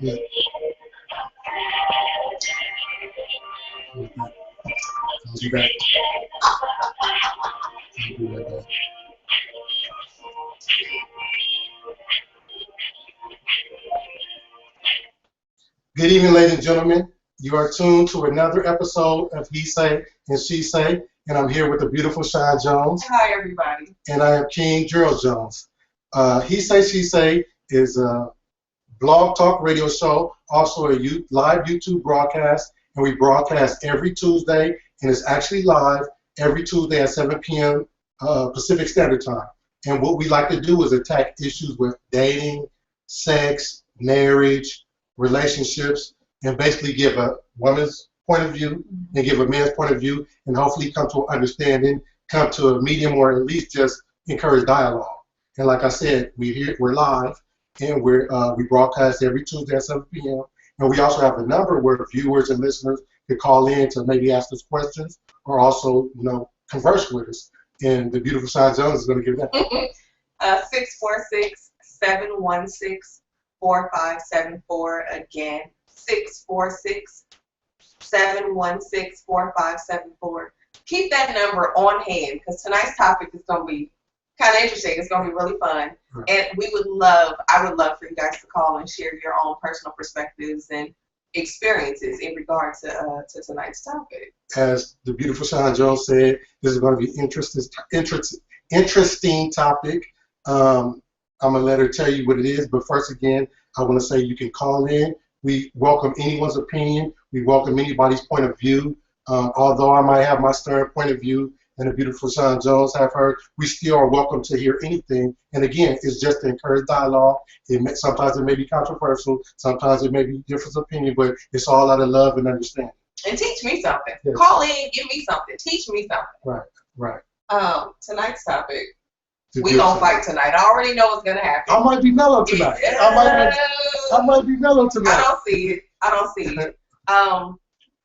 Yeah. I'll be back. I'll be right back. Good evening, ladies and gentlemen. You are tuned to another episode of He Say and She Say, and I'm here with the beautiful Shawn Jones. Hi, everybody. And I am King Gerald Jones. He Say, She Say is a blog talk radio show, also a live YouTube broadcast, and we broadcast every Tuesday, and it's actually live every Tuesday at 7 p.m. Pacific Standard Time. And what we like to do is attack issues with dating, sex, marriage, relationships, and basically give a woman's point of view and give a man's point of view, and hopefully come to an understanding, come to a medium, or at least just encourage dialogue. And like I said, we're live, and we broadcast every Tuesday at 7 p.m. And we also have a number where viewers and listeners can call in to maybe ask us questions or also, converse with us. And the beautiful Shawn Jones is going to give that. 646-716-4574. Again, 646-716-4574. Keep that number on hand because tonight's topic is going to be kind of interesting. It's going to be really fun. Right. And I would love for you guys to call and share your own personal perspectives and experiences in regard to tonight's topic. As the beautiful Shawn Jones said, this is going to be interesting topic. I'm going to let her tell you what it is, but first again, I want to say you can call in. We welcome anyone's opinion. We welcome anybody's point of view. Although I might have my stern point of view and the beautiful Shawn Jones have her, we still are welcome to hear anything. And again, it's just to encourage dialogue. Sometimes it may be controversial, sometimes it may be different opinion, but it's all out of love and understanding. And teach me something. Yes. Call in, give me something. Teach me something. Right. Tonight's topic. We gonna fight tonight. I already know what's gonna happen. I might be mellow tonight. Yeah. I might be mellow tonight. I don't see it.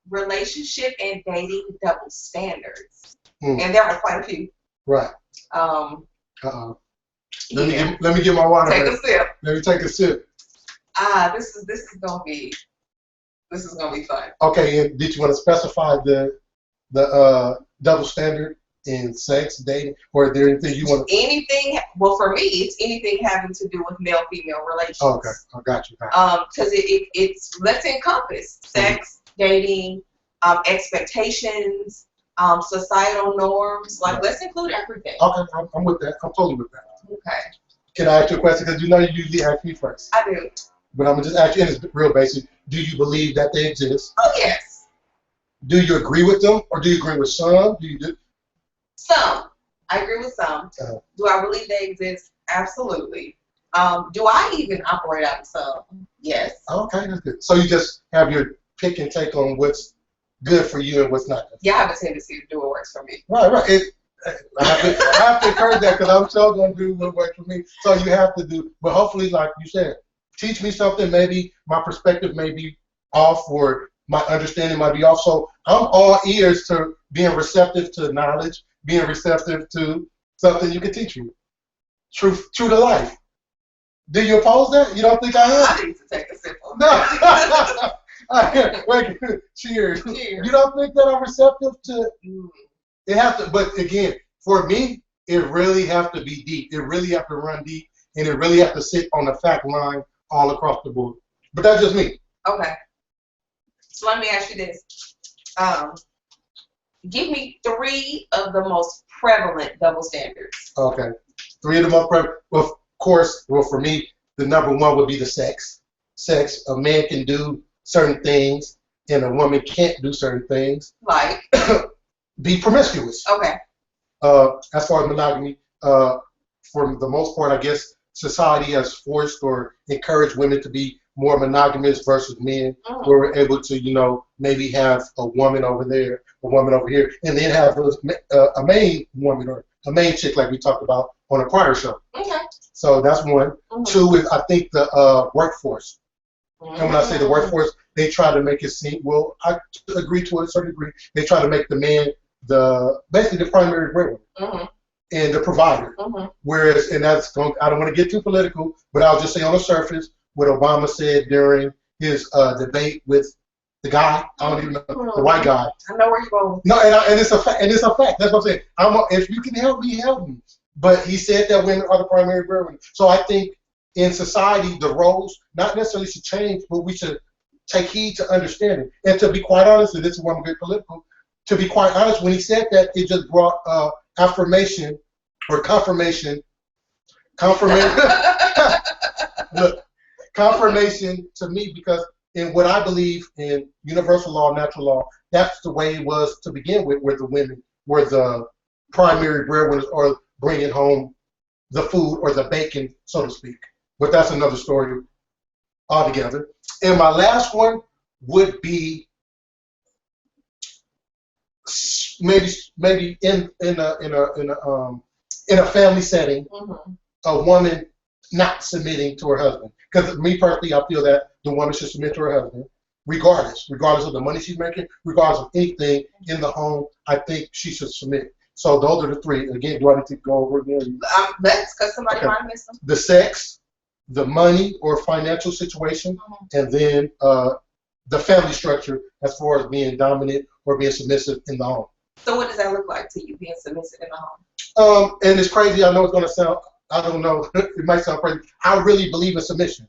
Relationship and dating double standards. And there are quite a few. Right. Yeah. Let me get my water. Take a sip. Let me take a sip. This is gonna be fun. Okay, and did you want to specify the double standard in sex, dating, or is there anything you want to... Well, for me, it's anything having to do with male-female relations. Oh, okay, I got you. Because it's let's encompass sex, dating, expectations, societal norms. Like, let's include everything. Okay, I'm with that. I'm totally with that. Okay. Can I ask you a question? Because you usually ask me first. I do. But I'm going to just ask you, and it's real basic. Do you believe that they exist? Oh, yes. Do you agree with them, or do you agree with some? Some. I agree with some. Do I believe they exist? Absolutely. Do I even operate out of some? Yes. Okay, that's good. So you just have your pick and take on what's good for you and what's not good. Yeah, I have a tendency to do what works for me. Right. I have to encourage that because I'm sure going to do what works for me. So you have to do, but hopefully, like you said, teach me something. Maybe my perspective may be off or my understanding might be off. So I'm all ears to being receptive to knowledge, being receptive to something you can teach me. True to life. Do you oppose that? You don't think I am? I need to take a sip of No. Wait, cheers. You don't think that I'm receptive to... It has to, but again, for me, it really has to be deep. It really has to run deep, and it really has to sit on the fact line all across the board. But that's just me. Okay. So let me ask you this. Give me 3 of the most prevalent double standards. Okay. 3 of the most prevalent. Well, of course, for me, the number 1 would be the sex. Sex, a man can do certain things, and a woman can't do certain things. Like? Be promiscuous. Okay. As far as monogamy, for the most part, I guess society has forced or encouraged women to be more monogamous versus men, where we're able to, maybe have a woman over there, a woman over here, and then have a main woman or a main chick like we talked about on a prior show. Okay. So that's one. Two is, I think, the workforce. And when I say the workforce, they try to make it seem, well, I agree to a certain degree, they try to make the man basically the primary breadwinner and the provider. Whereas, and that's going, I don't want to get too political, but I'll just say on the surface what Obama said during his debate with the guy, I don't even know, the white guy. I know where you're going. No, and it's a fact. And it's a fact. That's what I'm saying. If you can help me, help me. But he said that women are the primary breadwinners. So I think in society, the roles not necessarily should change, but we should take heed to understanding. And to be quite honest, and this is why I'm very political, to be quite honest, when he said that, it just brought affirmation or confirmation. Look, confirmation to me, because in what I believe in universal law, natural law, that's the way it was to begin with, where the women were the primary breadwinners or bringing home the food or the bacon, so to speak. But that's another story altogether. And my last one would be maybe in a family setting, a woman not submitting to her husband. Because me personally, I feel that the woman should submit to her husband, regardless of the money she's making, regardless of anything in the home. I think she should submit. So those are the three. Again, do I need to go over again? That's because somebody might have missed them. The sex, the money or financial situation, and then the family structure as far as being dominant or being submissive in the home. So what does that look like to you, being submissive in the home? And it's crazy. I know it's going to sound, I don't know, it might sound crazy. I really believe in submission.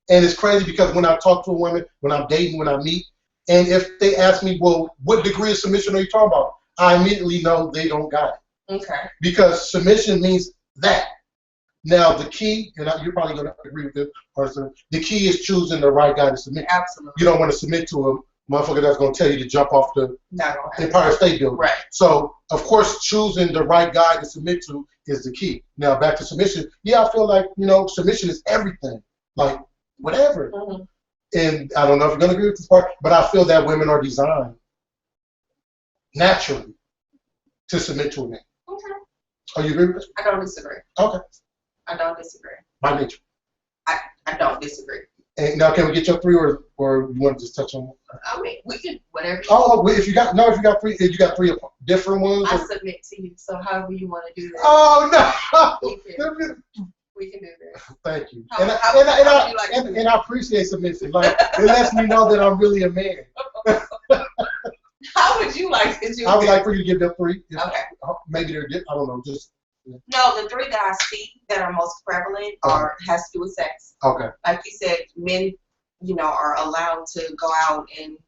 And it's crazy because when I talk to a woman, when I'm dating, when I meet, and if they ask me, well, what degree of submission are you talking about? I immediately know they don't got it. Okay. Because submission means that. Now, the key, and you're probably going to agree with this person, the key is choosing the right guy to submit. Absolutely. You don't want to submit to a motherfucker that's going to tell you to jump off the Empire State Building. Right. So, of course, choosing the right guy to submit to is the key. Now, back to submission. Yeah, I feel like, submission is everything. Like, whatever. And I don't know if you're going to agree with this part, but I feel that women are designed naturally to submit to a man. Okay. Oh, you agree with this? I don't disagree. Okay. I don't disagree. By nature. I don't disagree. And now, can we get your three, or you want to just touch on? I mean, we can whatever. If you got three different ones. I submit to you. So however you want to do that. Oh no. We can do that. Thank you. How And I appreciate submission. Like, it lets me know that I'm really a man. How would you like to do I would like for you to give them three. Okay. Maybe they're, I don't know, just. No, the three that I see that are most prevalent has to do with sex. Okay. Like you said, men, are allowed to go out and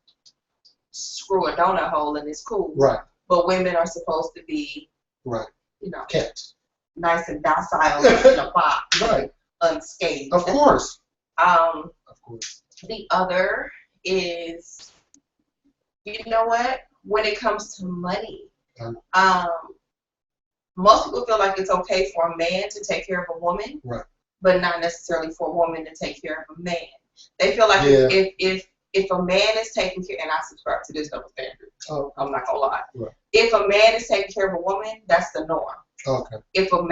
screw a donut hole and it's cool. Right. But women are supposed to be, kept nice and docile in a box, right, unscathed. Of course. Of course. The other is, you know what? When it comes to money, most people feel like it's okay for a man to take care of a woman, right, but not necessarily for a woman to take care of a man. They feel like if a man is taking care, and I subscribe to this double standard, I'm not gonna lie. Right. If a man is taking care of a woman, that's the norm. Okay. If a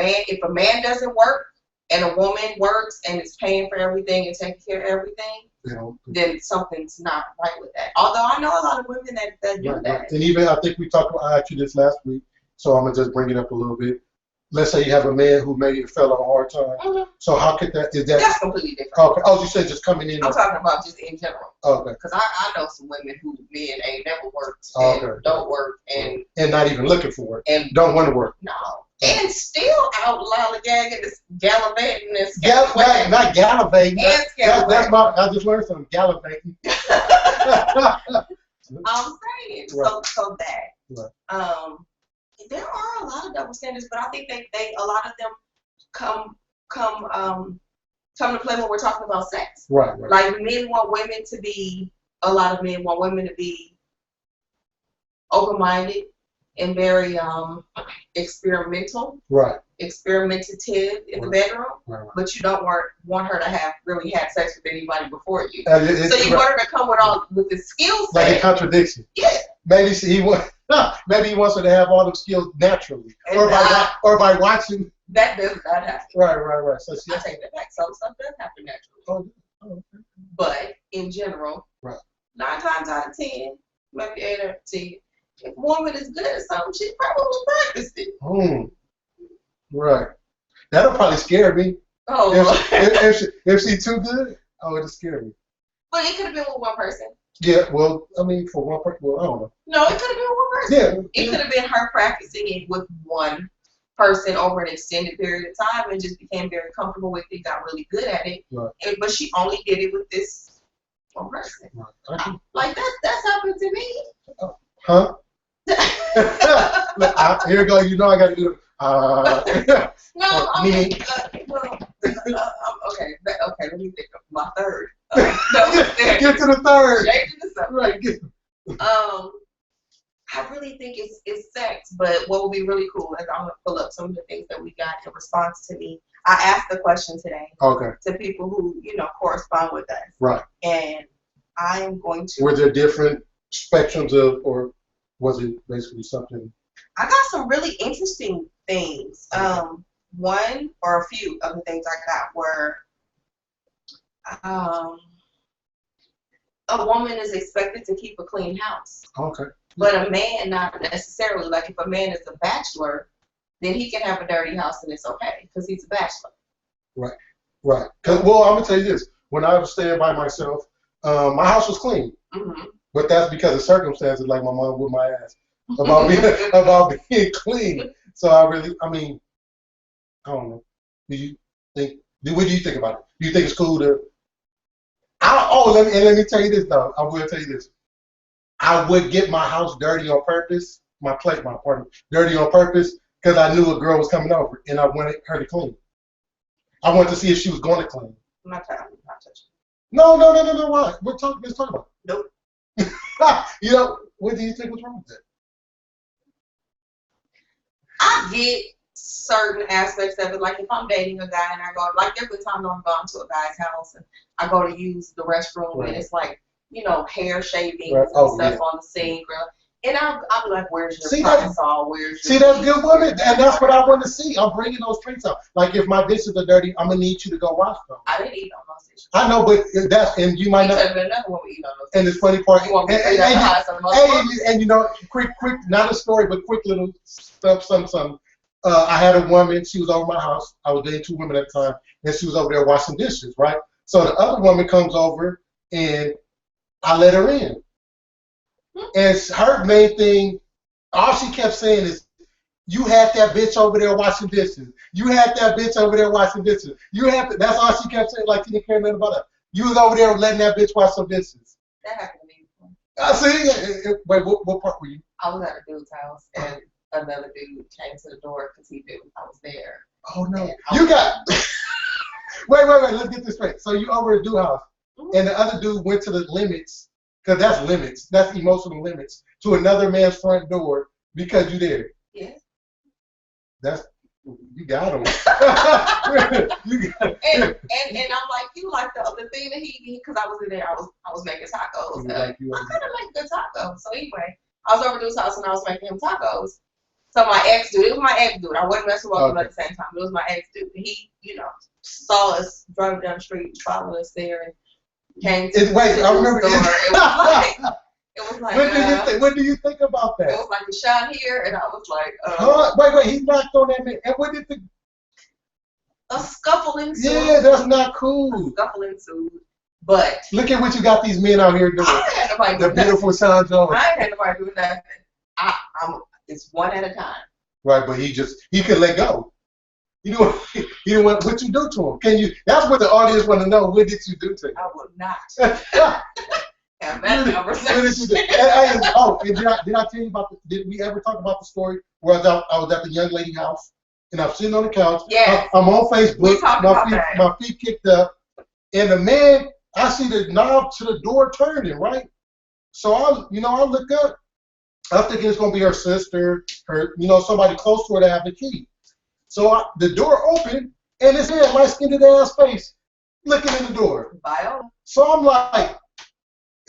man doesn't work and a woman works and is paying for everything and taking care of everything, then something's not right with that. Although I know a lot of women that do that. And even I think we talked about, I asked you this last week, so I'm gonna just bring it up a little bit. Let's say you have a man who maybe fell on a hard time. So how could that's completely different. Okay. Oh, you said just coming in. I'm talking about just in general. Okay. Because I know some women who men ain't never worked and don't work and not even looking for it and don't want to work. No. And still out lollygagging, gallivanting, and not gallivanting. That's I just learned something. Gallivanting. I'm saying so that. Right. There are a lot of double standards, but I think they a lot of them come to play when we're talking about sex. Right. Like men want women to be. A lot of men want women to be open-minded, and very experimental. Right. Experimentative in the bedroom, but you don't want her to have really had sex with anybody before you. So you want her to come with the skills. Like a contradiction. Yeah. Maybe he wants her to have all the skills naturally, or by watching. That does not happen. Right. So I take that back. Some stuff does happen naturally. Oh, okay. But in general, 9 times out of 10, maybe 8 out of 10, if a woman is good at something, she probably practiced it. Right. That'll probably scare me. Oh, if she's too good, it'll scare me. But it could have been with one person. Yeah, well, I mean, for one person, well, I don't know. No, it could have been with one person. Yeah. It could have been her practicing it with one person over an extended period of time and just became very comfortable with it, got really good at it. Right. But she only did it with this one person. Right. Like, that's happened to me. Huh? Look, here we go. You know I got to do it. No, I mean, okay, let me think of my third. Get to the third. Right. I really think it's sex, but what would be really cool is I'm going to pull up some of the things that we got in response to me. I asked the question today to people who, correspond with us. Right. And I am going to... Were there different spectrums of, or was it basically something? I got some really interesting things. One or a few of the things I got were a woman is expected to keep a clean house. Okay. But a man not necessarily. Like if a man is a bachelor, then he can have a dirty house and it's okay because he's a bachelor. Right. Well, I'm gonna tell you this. When I was staying by myself, my house was clean. Mm-hmm. But that's because of circumstances, like my mom whipped my ass about being clean. So I don't know. What do you think about it? Do you think it's cool to? Let me tell you this though. I will tell you this. I would get my house dirty on purpose, my apartment dirty on purpose, because I knew a girl was coming over and I wanted her to clean. I wanted to see if she was going to clean. I'm not touching. No. Why? Let's talk about it. Nope. What do you think was wrong with that? I get certain aspects of it. Like if I'm dating a guy and I go, like there's been times I've gone to a guy's house and I go to use the restroom and it's like, hair shavings and stuff on the sink. And I'll be like, where's your parasol? That's good women. And that's what I want to see. I'm bringing those traits up. Like if my dishes are dirty, I'm going to need you to go wash them. I didn't eat on those dishes. I know, but and you might not. Another one we eat on those dishes. And the funny part, you want me to quick, not a story, but quick little stuff, some. I had a woman, she was over my house. I was dating 2 women at the time, and she was over there washing dishes, right? So the other woman comes over, and I let her in. And her main thing, all she kept saying is, you had that bitch over there washing dishes. You had that bitch over there washing dishes. That's all she kept saying, like she didn't care nothing about her. You was over there letting that bitch wash some dishes. That happened to me before. I see. Wait, what part were you? I was at a dude's house, and another dude came to the door because he knew I was there. Oh, no. You got... Wait, let's get this straight. So you over at a dude's house, and the other dude went to the limits, because that's limits, that's emotional limits, to another man's front door because you there. Yeah. You got him. And I'm like, you like the thing that he, because I was in there, I was making tacos. I kind of like good tacos. So anyway, I was over to his house and I was making him tacos. So my ex-dude, it was my ex-dude. I wasn't messing with him at the same time. It was my ex-dude. And he, saw us driving down the street, followed us there, and came to I remember the store. It was like, what do you think about that? It was like a shot here, and I was like, wait, he knocked on that man. And what did a scuffle ensued. Yeah, that's not cool. A scuffle ensued. But look at what you got these men out here doing. I ain't had nobody doing the beautiful Shawn Jones. I ain't had nobody doing nothing. It's one at a time. Right, but he could let go. He didn't want what you do to him. That's what the audience want to know. What did you do to him? I would not. Have that conversation. Did I tell you about did we ever talk about the story where I was at the young lady house and I'm sitting on the couch. Yes. I'm on Facebook. My feet kicked up. And the man, I see the knob to the door turning, right? So I look up I'm thinking it's gonna be her sister, her, somebody close to her to have the key. So the door opened, and this man, light-skinned ass face, looking in the door. So I'm like,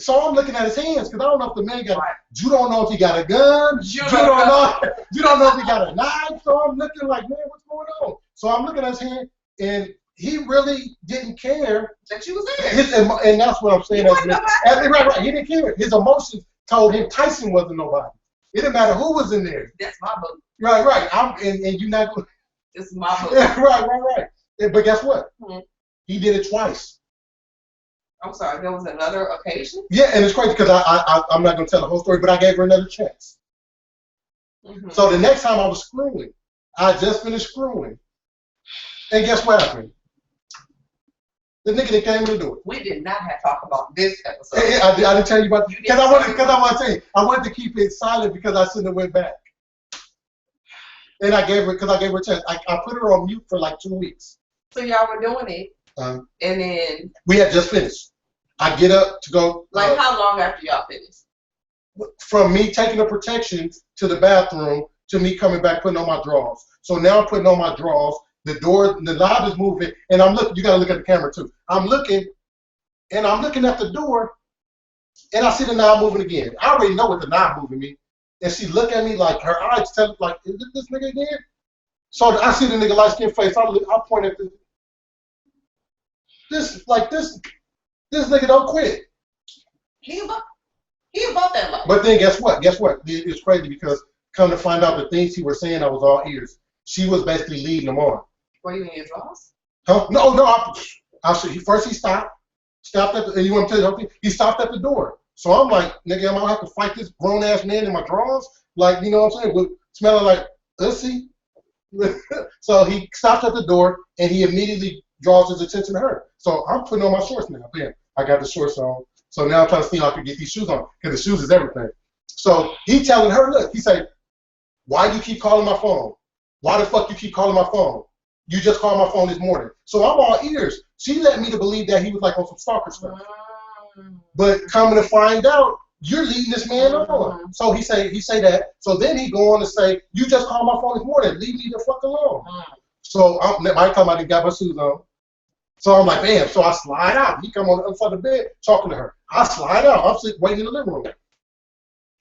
I'm looking at his hands because I don't know if the man got. You don't know if he got a gun. You don't know. You don't know if he got a knife. So I'm looking like, man, what's going on? So I'm looking at his hand, and he really didn't care that you was there. And that's what I'm saying. Right. He didn't care. His emotions told him Tyson wasn't nobody. It didn't matter who was in there. That's my book. Right. And you're not going. This is my book. Right. But guess what? He did it twice. I'm sorry, there was another occasion? Yeah, and it's crazy because I'm not going to tell the whole story, but I gave her another chance. So the next time I was screwing, I just finished screwing. And guess what happened? The nigga that came in the door. We did not have to talk about this episode. I didn't tell you about it. Because I want to tell you. I wanted to keep it silent because I shouldn't have went back. And I gave her a chance. I put her on mute for like 2 weeks. So y'all were doing it. And then we had just finished. I get up to go. Like how long after y'all finished? From me taking the protection to the bathroom to me coming back putting on my drawers. So now I'm putting on my drawers. The door, the knob is moving, and I'm looking. You gotta look at the camera too. I'm looking at the door, and I see the knob moving again. I already know what the knob moving means. And she look at me like her eyes tell like, is it this nigga again? So I see the nigga light skin face. I point at this nigga don't quit. He about that life. But then guess what? It's crazy because come to find out the things he was saying, I was all ears. She was basically leading him on. Were you in your drawers? Huh? No. First he stopped at the, and you want to tell you something? He stopped at the door. So I'm like, nigga, I'm gonna have to fight this grown ass man in my drawers? Like, you know what I'm saying? With smelling like pussy. So he stopped at the door and he immediately draws his attention to her. So I'm putting on my shorts now. Bam, I got the shorts on. So now I'm trying to see how I can get these shoes on because the shoes is everything. So he telling her, look, he said, why do you keep calling my phone? Why the fuck you keep calling my phone? You just called my phone this morning. So I'm all ears. She led me to believe that he was like on some stalker stuff. But coming to find out, you're leading this man on. So he say that. So then he go on to say, you just called my phone this morning. Leave me the fuck alone. So I come out and got my shoes on. So I'm like, bam. So I slide out. He come on the other side of the bed talking to her. I slide out. I'm sitting waiting in the living room.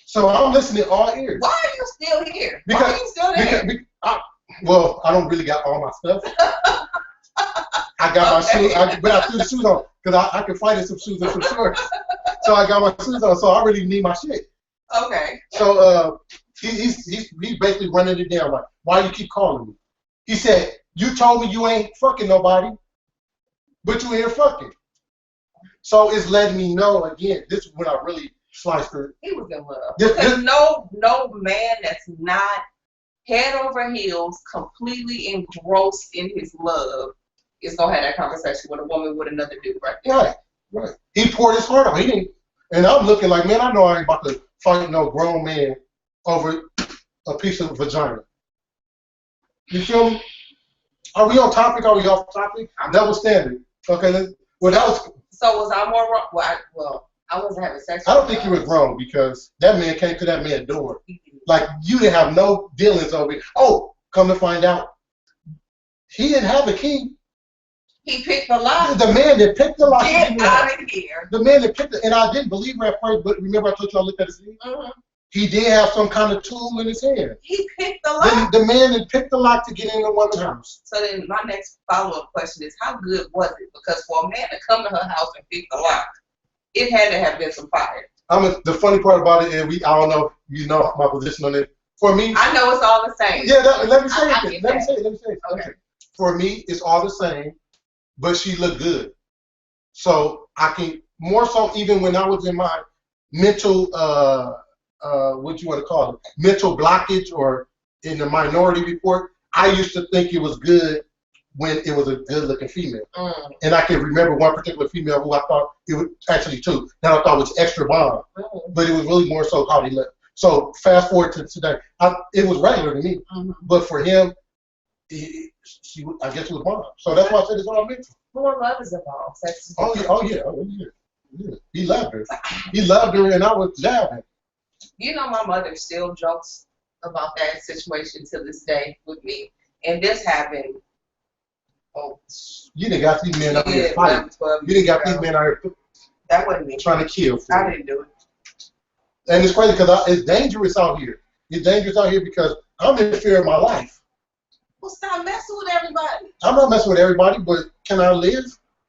So I'm listening all ears. Why are you still here? Why are you still there? Well, I don't really got all my stuff. I got my shoes, but I threw the shoes on because I could fight in some shoes and some shorts. So I got my shoes on, so I really need my shit. Okay. So he's basically running it down like, why you keep calling me? He said, you told me you ain't fucking nobody, but you here fucking. So it's letting me know again. This is when I really sliced her. He was in love. Because no man that's not head over heels, completely engrossed in his love, is gonna have that conversation with a woman with another dude right there. Right. He poured his heart out. He didn't, and I'm looking like, man, I know I ain't about to fight no grown man over a piece of vagina. You feel me? Are we on topic? Are we off topic? Double standard. Okay. Well, that was. So was I more wrong? Well, I wasn't having sex. I don't think you was wrong because that man came to that man's door. Like, you didn't have no dealings over it. Oh, come to find out, he didn't have a key. He picked the lock. The man that picked the lock. Get out of here. The man that picked it, and I didn't believe her at first, but remember I told you I looked at his hand? He did have some kind of tool in his hand. He picked the lock. The man that picked the lock to get in the woman's house. So then my next follow-up question is, how good was it? Because for a man to come to her house and pick the lock, it had to have been some fire. The funny part about it is, I don't know if you know my position on it. For me, I know it's all the same. Yeah, let me say it. Let me say it. Okay. For me, it's all the same, but she looked good. So I can more so even when I was in my mental what you want to call it, mental blockage or in the minority report, I used to think it was good when it was a good looking female. And I can remember one particular female who I thought it was actually two that I thought was extra bomb, but it was really more so how he looked. So fast forward to today, it was regular to me, but for him, I guess it was bomb. So that's why I said it's all mental. More love is involved. Oh yeah. He loved her. He loved her, and I was jabbing. You know, my mother still jokes about that situation to this day with me. And this happened. Oh, you didn't got these men out here fighting. You didn't got these men out here. That wasn't me. Trying to kill. I didn't do it. And it's crazy because it's dangerous out here. It's dangerous out here because I'm in fear of my life. Well, stop messing with everybody. I'm not messing with everybody, but can I live?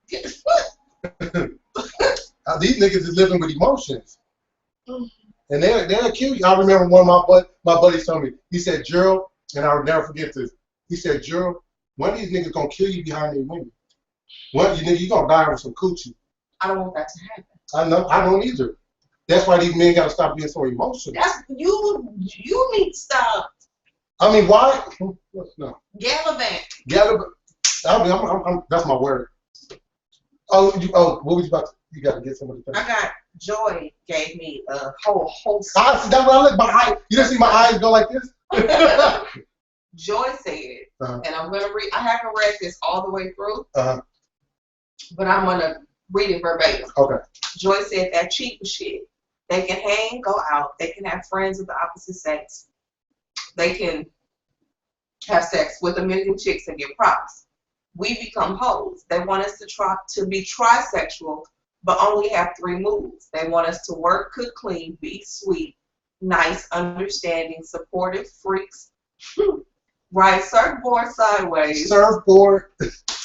Guess what? These niggas is living with emotions. And they'll kill you. I remember one of my buddies told me, he said, Gerald, and I'll never forget this. He said, Gerald, one of these niggas gonna kill you behind their women. One, you gonna die over some coochie. I don't want that to happen. I don't either. That's why these men gotta stop being so emotional. You need to stop. I mean, why? No. Gallivant. That's my word. What was you about to? You got to get somebody. I got Joy gave me a whole. That's what I look. My eye. You didn't see my eyes go like this. Joy said, and I'm gonna read. I haven't read this all the way through, but I'm gonna read it verbatim. Okay. Joy said that cheating shit. They can hang, go out. They can have friends of the opposite sex. They can have sex with a million chicks and get props. We become hoes. They want us to be trisexual, but only have 3 moves. They want us to work, cook, clean, be sweet, nice, understanding, supportive freaks. Ride surfboard sideways. Surfboard.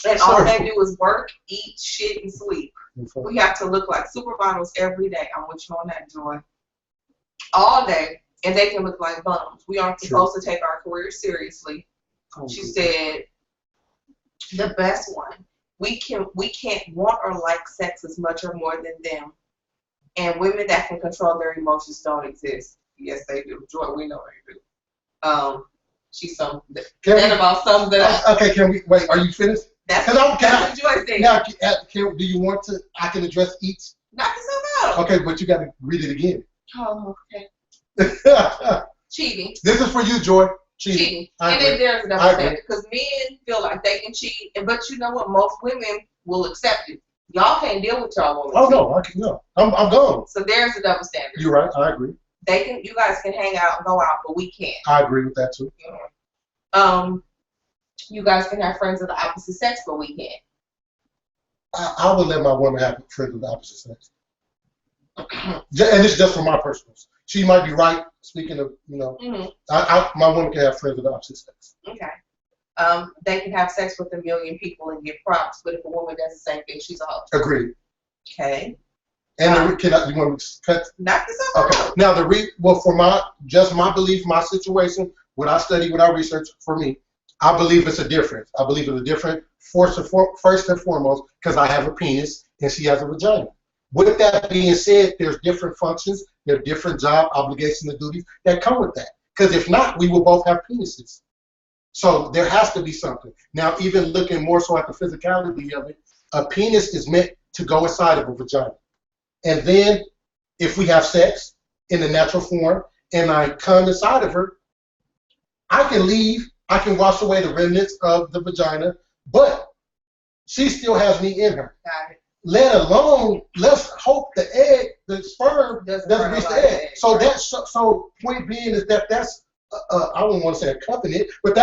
And all they do is work, eat, shit, and sleep. We have to look like supermodels every day. I'm with you on that, Joy. All day. And they can look like bums. We aren't supposed to take our career seriously. She said, the best one. We can't want or like sex as much or more than them. And women that can control their emotions don't exist. Yes, they do. Joy, we know they do. She's about something that. Okay, can we wait? Are you finished? That's what Joy said. Now, do you want to? I can address each. Knock yourself out. Okay, but you got to read it again. Oh, okay. Cheating. This is for you, Joy. Cheating. And then there's another standard because men feel like they can cheat, but you know what? Most women will accept it. Y'all can't deal with y'all women. Oh no, I'm gone. So there's a double standard. You're right. I agree. You guys can hang out and go out, but we can't. I agree with that too. You guys can have friends of the opposite sex, but we can't. I would let my woman have friends of the opposite sex. And it's just for my personals. She might be right. Speaking of, my woman can have friends of the opposite sex. Okay. They can have sex with a million people and get props, but if a woman does the same thing, she's a hoe. Agreed. Okay. And you want me to cut? Knock yourself out. Now for my belief, my situation, what I study, what I research, for me, I believe it's a difference. I believe it's a different first and foremost because I have a penis and she has a vagina. With that being said, there's different functions, there are different job obligations and duties that come with that. Because if not, we will both have penises. So there has to be something. Now, even looking more so at the physicality of it, a penis is meant to go inside of a vagina. And then if we have sex in the natural form and I come inside of her, I can leave, I can wash away the remnants of the vagina, but she still has me in her. Got it. Let alone, let's hope the sperm doesn't reach the egg. So point being is that's I don't want to say a covenant, but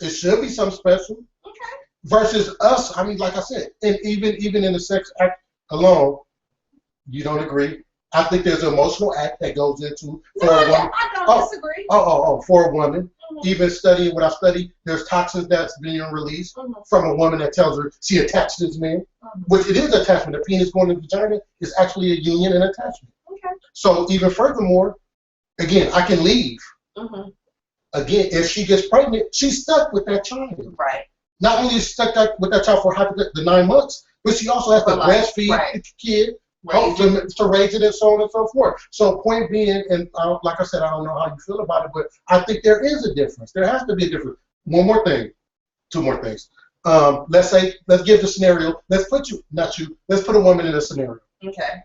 it should be something special. Okay. Versus us, I mean, like I said, and even in the sex act alone, you don't agree. I think there's an emotional act that goes into for a woman. I don't disagree. For a woman. Even studying what I study, there's toxins that's being released from a woman that tells her she attached to this man, which it is attachment. The penis going to the vagina is actually a union and attachment. Okay. So even furthermore, again, I can leave. Again, if she gets pregnant, she's stuck with that child. Right. Not only is she stuck with that child for the 9 months, but she also has to breastfeed the kid. To raise it and so on and so forth. So point being, and like I said, I don't know how you feel about it, but I think there is a difference. There has to be a difference. Two more things. Let's give the scenario. Let's put a woman in a scenario. Okay.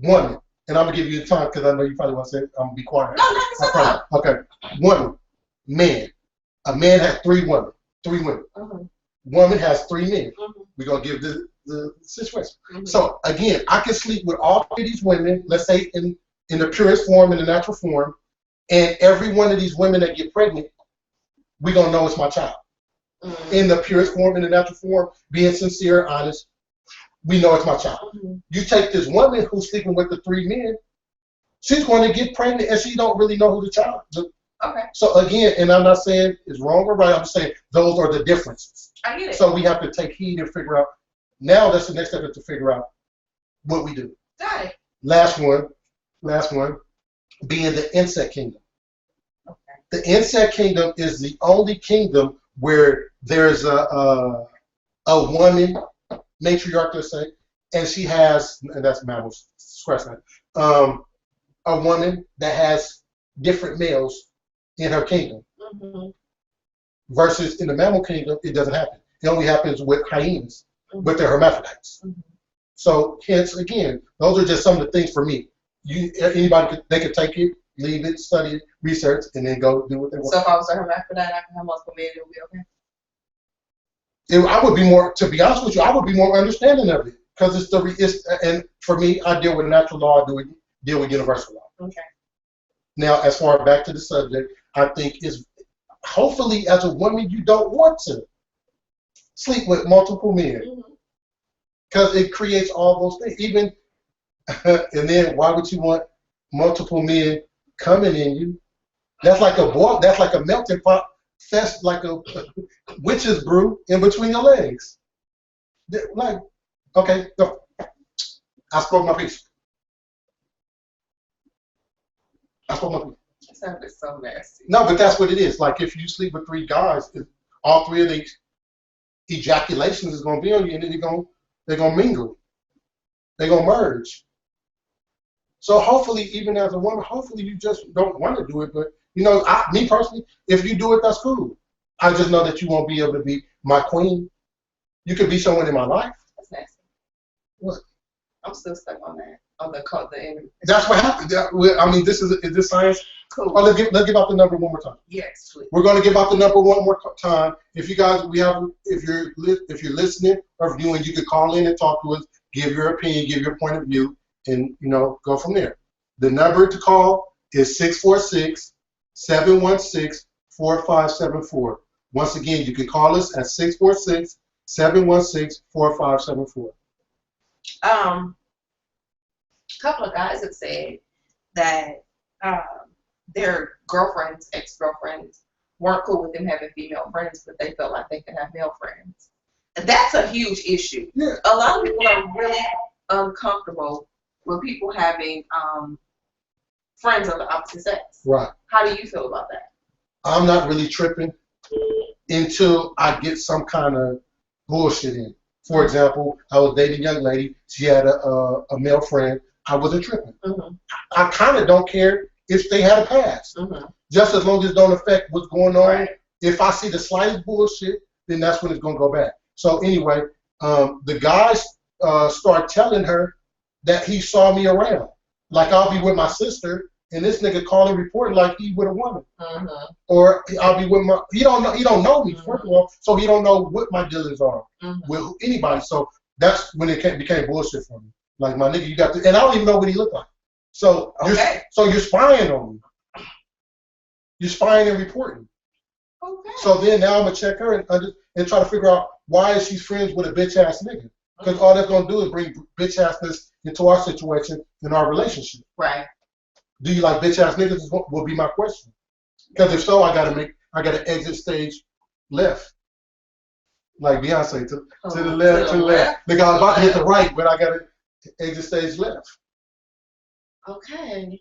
Woman, and I'm gonna give you the time because I know you probably want to say it. I'm gonna be quiet. No, that's fine. Okay. Woman, man. A man has 3 women. Woman has 3 men. We're gonna give this the situation. So again, I can sleep with all of these women, let's say in the purest form, in the natural form, and every one of these women that get pregnant, we're gonna know it's my child. In the purest form, in the natural form, being sincere, honest, we know it's my child. You take this woman who's sleeping with the 3 men, she's going to get pregnant and she don't really know who the child is. Okay. So again, and I'm not saying it's wrong or right, I'm saying those are the differences. I get it. So we have to take heed and figure out, now that's the next step, is to figure out what we do. Got it. Last one, being the insect kingdom. Okay. The insect kingdom is the only kingdom where there's a woman, matriarch, let's say, and she has, and that's mammals, scratch that, a woman that has different males in her kingdom. Versus in the mammal kingdom, it doesn't happen. It only happens with hyenas, with their hermaphrodites. So hence, again, those are just some of the things for me. Anybody, they could take it, leave it, study it, research, and then go do what they want. So if I was a hermaphrodite, I can have multiple men, it would be okay? I would be more, to be honest with you, I would be more understanding of it. Because and for me, I deal with natural law, I deal with universal law. Okay. Now, as far back to the subject, I think is hopefully as a woman, you don't want to sleep with multiple men. Because it creates all those things. Even, and then why would you want multiple men coming in you? That's like that's like a melting pot fest, like a witch's brew in between your legs. Like, okay, go. I spoke my piece. That sounded so nasty. No, but that's what it is. Like if you sleep with 3 guys, all 3 of these ejaculations is going to be on you, and then they're going to mingle. They're going to merge. So hopefully, even as a woman, hopefully you just don't want to do it. But, you know, me personally, if you do it, that's cool. I just know that you won't be able to be my queen. You could be someone in my life. That's nasty. What? I'm still stuck on that. On the That's what happened. I mean, is this science? Cool. Oh, let's give out the number one more time. Yes, please. We're going to give out the number one more time. If you guys, if you're listening or viewing, you could call in and talk to us, give your opinion, give your point of view, and go from there. The number to call is 646-716-4574. Once again, you can call us at 646-716-4574. A couple of guys have said that their girlfriends, ex-girlfriends, weren't cool with them having female friends, but they felt like they could have male friends. And that's a huge issue. Yeah. A lot of people are really uncomfortable with people having friends of the opposite sex. Right. How do you feel about that? I'm not really tripping until I get some kind of bullshit in. For example, I was dating a young lady. She had a male friend. I wasn't tripping. I kind of don't care if they had a past. Just as long as it don't affect what's going on. Right. If I see the slightest bullshit, then that's when it's going to go back. So anyway, the guys start telling her that he saw me around. Like I'll be with my sister, and this nigga calling reporting like he with a woman. Or I'll be with he don't know me, first of all, so he don't know what my dealings are with anybody. So that's when it became bullshit for me. Like, my nigga, you got to, and I don't even know what he looked like. So, you're spying on me. You're spying and reporting. Okay. So then now I'm going to check her and try to figure out why is she friends with a bitch-ass nigga. Because all that's going to do is bring bitch-assness into our situation, in our relationship. Right. Do you like bitch-ass niggas will be my question. Because if so, I got to exit stage left. Like Beyonce, to the left, to the left. Nigga, I was about to hit the right, but I got to exit stage left. Okay.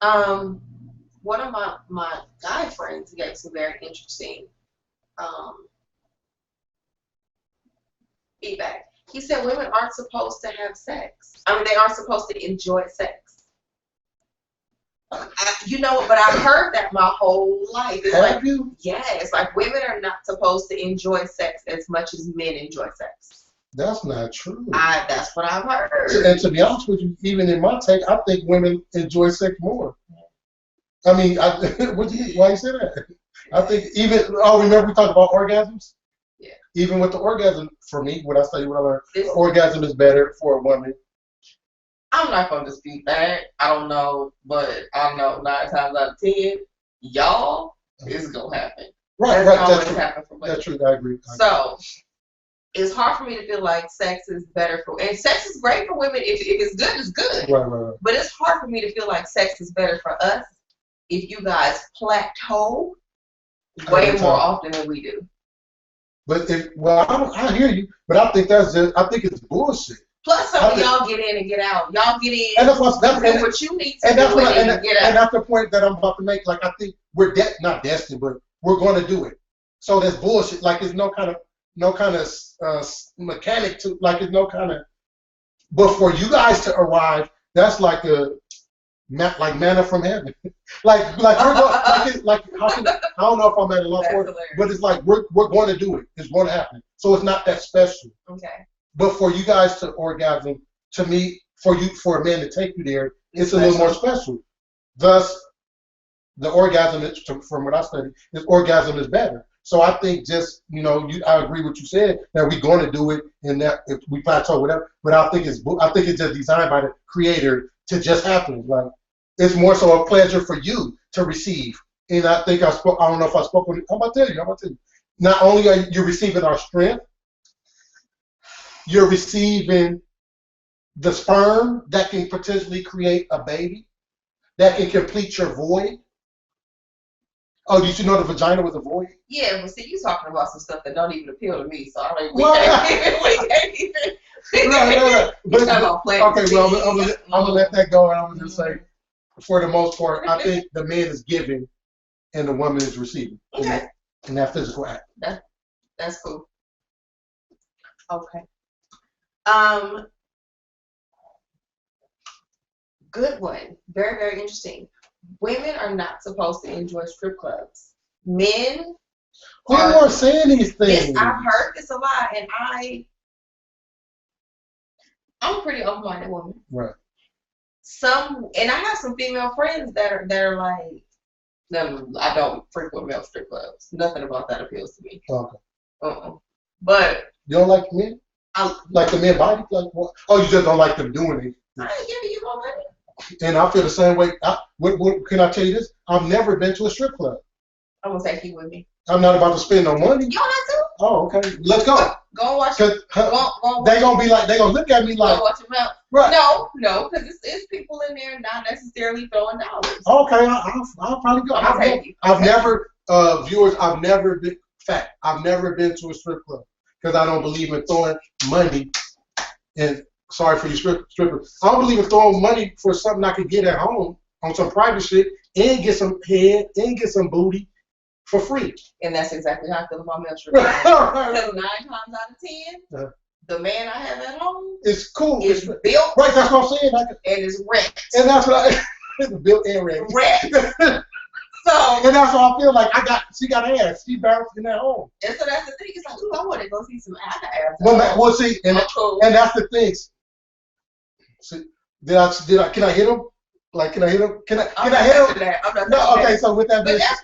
One of my guy friends gave some very interesting feedback. He said women aren't supposed to have sex. I mean, they aren't supposed to enjoy sex. But I've heard that my whole life. It's Have you? Yes, like women are not supposed to enjoy sex as much as men enjoy sex. That's not true. That's what I've heard. And to be honest with you, even in my take, I think women enjoy sex more. I mean, why you say that? I think remember we talked about orgasms? Yeah. even with the orgasm, for me, what I study, what I learned, orgasm is better for a woman. I'm not gonna dispute that. I don't know, but I know 9 times out of 10, y'all, it's gonna happen. Right, that's true. That's true. I agree. So it's hard for me to feel like sex is better for, and sex is great for women. If it's good, it's good. Right. But it's hard for me to feel like sex is better for us if you guys plateau way more often than we do. But I hear you, but I think I think it's bullshit. Plus, some of y'all get in and get out. Y'all get in and that's what you need to and do that's what, and get out. And that's the point that I'm about to make. Like, I think we're not destined, but we're going to do it. So that's bullshit. Like, there's no kind of mechanic to, like, there's no kind of. But for you guys to arrive, that's like manna from heaven. like we're going, like how can, I don't know if I'm at a loss for it, but it's like we're going to do it. It's going to happen. So it's not that special. Okay. But for you guys to orgasm, to me, for a man to take you there, it's a little more special. Thus, the orgasm, from what I studied, orgasm is better. So I think just, I agree with what you said, that we're going to do it, and that if we plateau, whatever. But I think it's just designed by the creator to just happen. Like, it's more so a pleasure for you to receive. And I think I don't know if I spoke on it. I'm about to tell you. Not only are you receiving our strength, you're receiving the sperm that can potentially create a baby, that can complete your void. Oh, did you know the vagina was a void? Yeah, but see, you talking about some stuff that don't even appeal to me, so I don't even. Right. Okay, well, I'm gonna let that go, and I'm gonna just say, for the most part, I think the man is giving, and the woman is receiving. Okay. In that physical act. That's cool. Okay. Good one. Very, very interesting. Women are not supposed to enjoy strip clubs. Men. Who are saying these things? I've heard this a lot, and I'm a pretty open-minded woman. Right. And I have some female friends that are like, no, I don't frequent male strip clubs. Nothing about that appeals to me. Okay. But you don't like men? Like the men body? Like what? Oh, you just don't like them doing it. I ain't giving you no money. And I feel the same way. What can I tell you this? I've never been to a strip club. I'm gonna take you with me. I'm not about to spend no money. You don't have to. Oh, okay. Let's go. Go watch it. They gonna be like, they gonna look at me like. Go watch your mouth. Right. No, because it's people in there not necessarily throwing dollars. Okay, I'll probably go. I've never been. Fact, I've never been to a strip club because I don't believe in throwing money. And sorry for you strippers, I don't believe in throwing money for something I could get at home on some private shit and get some head and get some booty for free. And that's exactly how I feel about male strippers. Because 9 times out of 10, the man I have at home is cool. It's built. Right, that's what I'm saying. And it's wrecked. And that's what it's built and wrecked. So, and that's what I feel like. She got ass. She bounced in that home. And so that's the thing. It's like, ooh, I want to go see some ass. Well, see, and that's the thing. See, can I hit him? Like, can I hit him? Can I hit him? I'm not no, okay, so with that being said,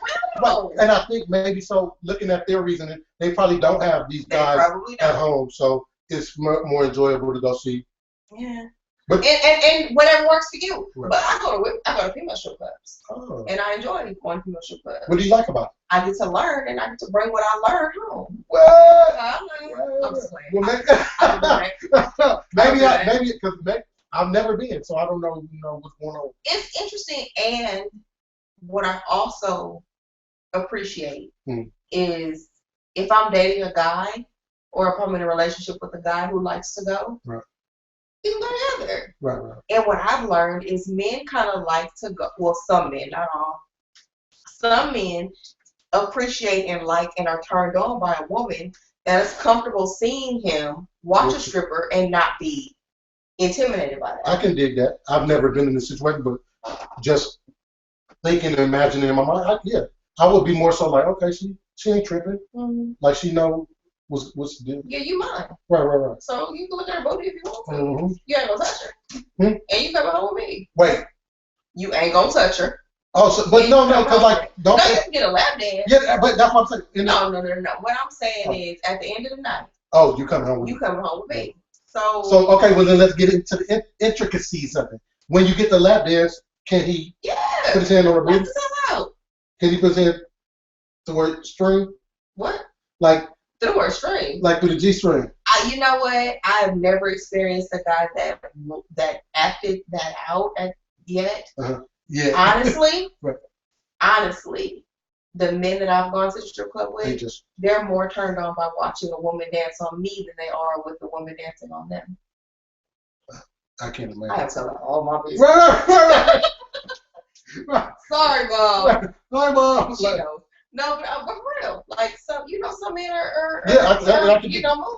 and I think maybe so, looking at their reasoning, they probably don't have these guys at home, so it's more enjoyable to go see. Yeah. But, and whatever works for you. Right. But I go to female strip clubs. Oh. And I enjoy going to female strip clubs. What do you like about it? I get to learn, and I get to bring what I learned home. What? I'm just playing. Maybe because I've never been, so I don't know what's going on. It's interesting, and what I also appreciate is if I'm dating a guy or if I'm in a relationship with a guy who likes to go, right. You can go together. Right. And what I've learned is men kind of like to go. Well, some men, not all. Some men appreciate and like and are turned on by a woman that is comfortable seeing him watch a stripper and not be intimidated by that. I can dig that. I've never been in this situation, but just thinking and imagining in my mind, I would be more so like, okay, she ain't tripping. Mm-hmm. Like she know what's the deal. Yeah, you mine. Right. So you can look at her booty if you want to. Mm-hmm. You ain't gonna touch her. And you come home with me. Wait. You ain't gonna touch her. Oh, so, but no, because like don't. No, you can get a lap dance. Yeah, but that's what I'm saying. No. What I'm saying is, at the end of the night. Oh, you coming home with me. You coming home with me. So okay, well then let's get into the intricacies of it. When you get the lap dance, can he put his hand on her booty? Can he put his hand to where string? What? Like through her string? Like through the G string? You know what? I have never experienced a guy that acted that out yet. Yeah. Honestly, right. Honestly, the men that I've gone to the strip club with, they're more turned on by watching a woman dance on me than they are with a woman dancing on them. I can't imagine. I have to tell all my business. Right. Sorry, Mom. Right, Mom. She knows. No, but for real, like some men are moved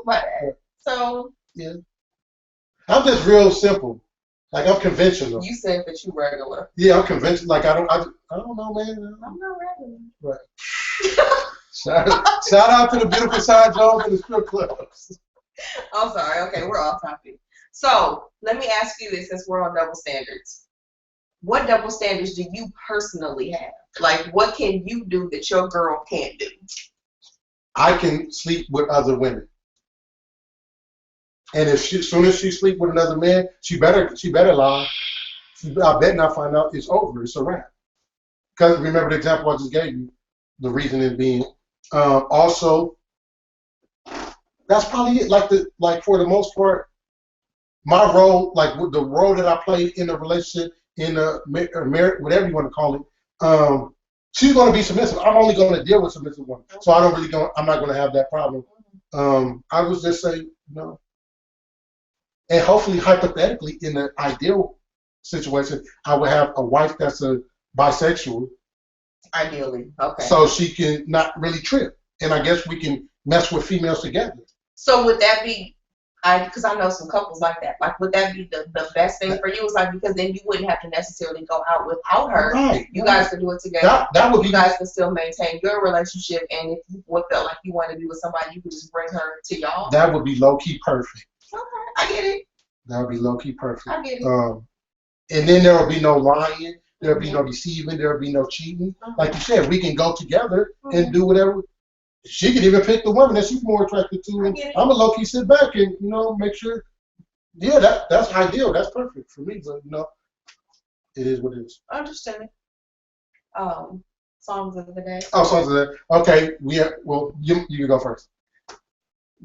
by that. So yeah, I'm just real simple. Like I'm conventional. You said that you regular. Yeah, I'm conventional. Like I don't know, man. I'm not regular. Right. shout out to the beautiful side Jones and the strip clubs. I'm sorry. Okay, we're off topic. So let me ask you this, since we're on double standards. What double standards do you personally have? Like, what can you do that your girl can't do? I can sleep with other women, and as soon as she sleep with another man, she better lie. I bet not find out it's over. It's a wrap. Because remember the example I just gave you. The reasoning being, also, that's probably it. Like for the most part, my role, like the role that I played in a relationship, in a marriage, whatever you want to call it, she's going to be submissive. I'm only going to deal with submissive women, so I'm not going to have that problem. I would just say no, and hopefully, hypothetically, in the ideal situation, I would have a wife that's a bisexual. Ideally, okay. So she can not really trip, and I guess we can mess with females together. So would that be? Because I know some couples like that. Like, would that be the best thing for you? It's like, because then you wouldn't have to necessarily go out without her. Right. You guys could do it together. That would be. You guys can still maintain your relationship, and if you felt like you wanted to be with somebody, you could just bring her to y'all. That would be low key perfect. Okay, I get it. That would be low key perfect. I get it. And then there will be no lying. There will be no deceiving. There will be no cheating. Like you said, we can go together and do whatever. She could even pick the woman that she's more attracted to. And I'm a low key sit back and make sure. Yeah, that's ideal. That's perfect for me. But it is what it is. I understand. Songs of the day. Oh, songs of the day. Okay, well, you can go first.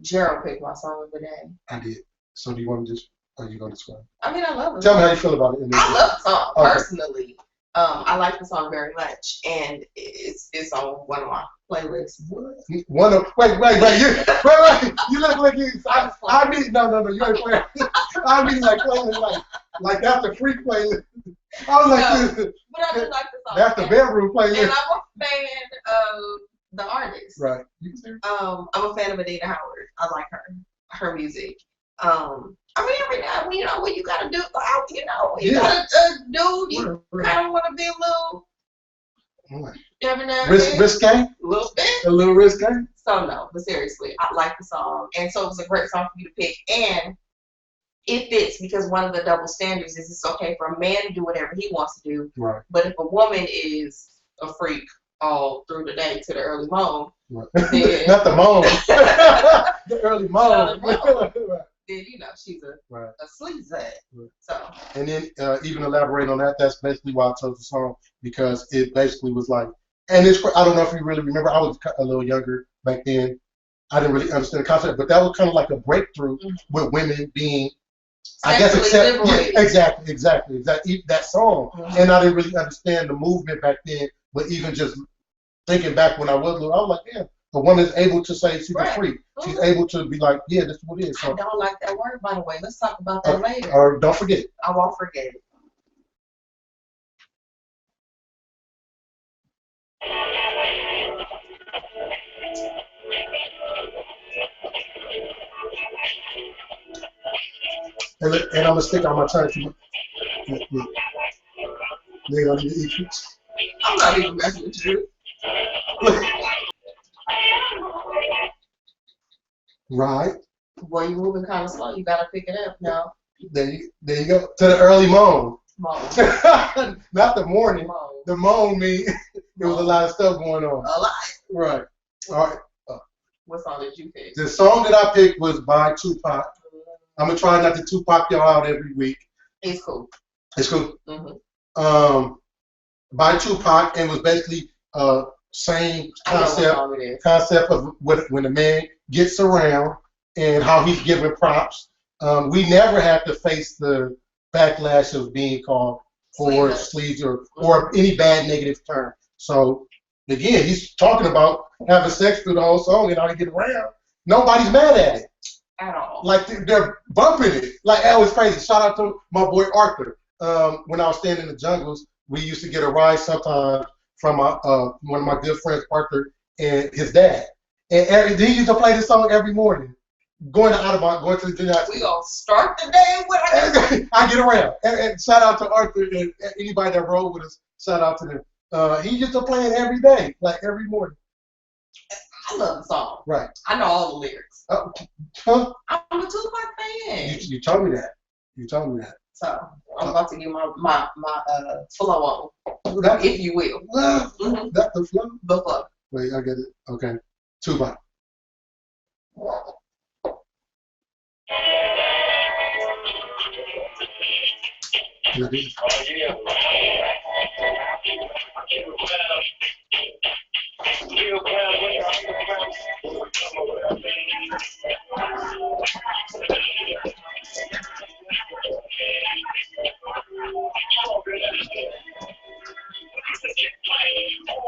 Gerald picked my song of the day. I did. So do you want to just? Are you going to describe? I mean, I love it. Tell me how you feel about it. I love the song personally. I like the song very much, and it's on one of my playlists. Wait. You look like you. I mean, no. You ain't playing. I mean, like playlist, like that's the freak playlist. I was like, but I do like the song. That's the bedroom playlist. And I'm a fan of the artist. Right. I'm a fan of Adina Howard. I like her music. I mean, every now, when you gotta do, you gotta do, you kind of want to be a little, every now and then. Risque? A little bit. A little risque? So, no, but seriously, I like the song. And so it was a great song for you to pick. And it fits because one of the double standards is it's okay for a man to do whatever he wants to do. Right. But if a woman is a freak all through the day to the early moan, right. Then, not the moan. The early moan. Then she's a sleaze. Right. So. And then even elaborate on that. That's basically why I chose the song, because it basically was like, and I don't know if you really remember. I was a little younger back then. I didn't really understand the concept, but that was kind of like a breakthrough with women being, I guess, exactly that song. And I didn't really understand the movement back then. But even just thinking back when I was little, I was like, yeah. The woman's able to say she's a freak. She's able to be like, yeah, this is what it is. So, I don't like that word, by the way. Let's talk about that later. Or don't forget it. I won't forget it. And I'm going to stick on my tongue too much. They don't need to eat it. I'm not even messing with you. Right. Well, you're moving kind of slow. You gotta pick it up now. There you go. To the early moan. Moan. Not the morning. Moan. The moan mean there was a lot of stuff going on. A lot. Right. All right. What song did you pick? The song that I picked was by Tupac. I'm gonna try not to Tupac y'all out every week. It's cool. It's cool. Mm-hmm. By Tupac, and was basically same concept of when a man gets around and how he's given props. We never have to face the backlash of being called whore, sleeves, or any bad negative term. So again, he's talking about having sex through the whole song and how he get around. Nobody's mad at it. At all. Like they're bumping it. Like that was crazy. Shout out to my boy Arthur. When I was staying in the jungles, we used to get a ride sometimes from one of my good friends, Arthur, and his dad. And he used to play this song every morning. Going to Audubon, going to the United States. We gonna start the day with I get around. And shout out to Arthur and anybody that rode with us. Shout out to them. He used to play it every day, like every morning. I love the song. Right. I know all the lyrics. Huh? I'm a Tupac fan. You told me that. You told me that. So I'm about to get my flow on, if you will. That's the flow? The flow. Wait, I get it. Okay. Tupac.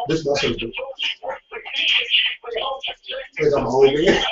This must have been. Wait, I'm holding it.